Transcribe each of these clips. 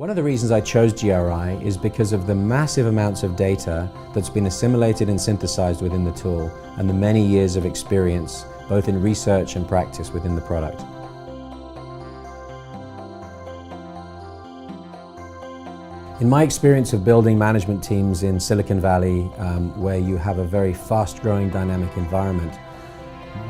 One of the reasons I chose GRI is because of the massive amounts of data that's been assimilated and synthesized within the tool and the many years of experience both in research and practice within the product. In my experience of building management teams in Silicon Valley, where you have a very fast-growing dynamic environment,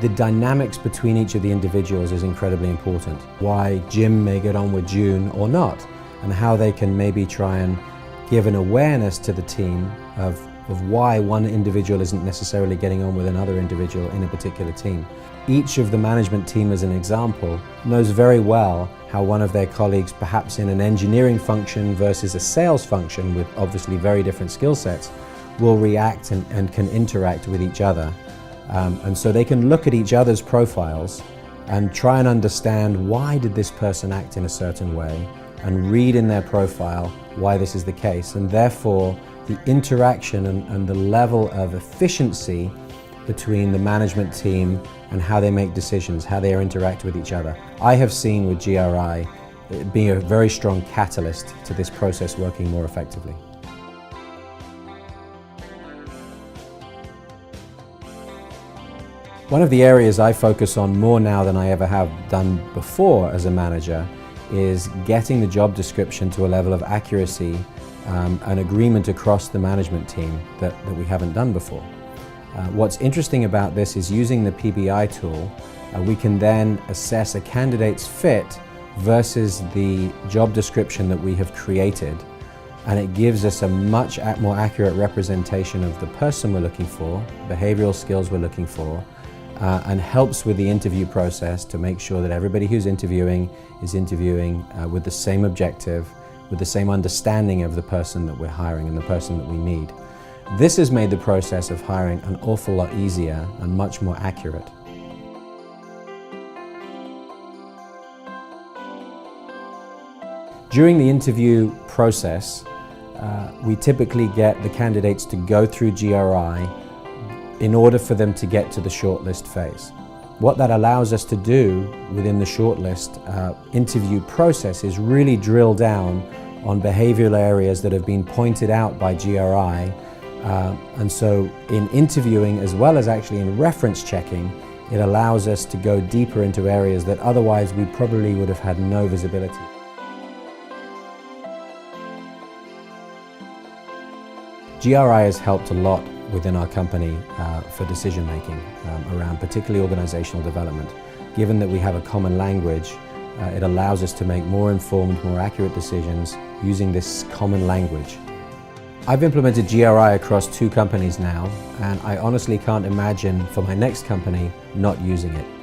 the dynamics between each of the individuals is incredibly important. Why Jim may get on with June or not, and how they can maybe try and give an awareness to the team of why one individual isn't necessarily getting on with another individual in a particular team. Each of the management team, as an example, knows very well how one of their colleagues, perhaps in an engineering function versus a sales function with obviously very different skill sets, will react and can interact with each other. And so they can look at each other's profiles and try and understand why did this person act in a certain way, and read in their profile why this is the case, and therefore the interaction and the level of efficiency between the management team and how they make decisions, how they interact with each other. I have seen with GRI it being a very strong catalyst to this process working more effectively. One of the areas I focus on more now than I ever have done before as a manager is getting the job description to a level of accuracy and agreement across the management team that we haven't done before. What's interesting about this is using the PBI tool, we can then assess a candidate's fit versus the job description that we have created, and it gives us a much more accurate representation of the person we're looking for, behavioral skills we're looking for, and helps with the interview process to make sure that everybody who's interviewing is interviewing with the same objective, with the same understanding of the person that we're hiring and the person that we need. This has made the process of hiring an awful lot easier and much more accurate. During the interview process, we typically get the candidates to go through GRI in order for them to get to the shortlist phase. What that allows us to do within the shortlist interview process is really drill down on behavioral areas that have been pointed out by GRI. And so in interviewing, as well as actually in reference checking, it allows us to go deeper into areas that otherwise we probably would have had no visibility. GRI has helped a lot within our company for decision making around particularly organizational development. Given that we have a common language, it allows us to make more informed, more accurate decisions using this common language. I've implemented GRI across 2 companies now, and I honestly can't imagine for my next company not using it.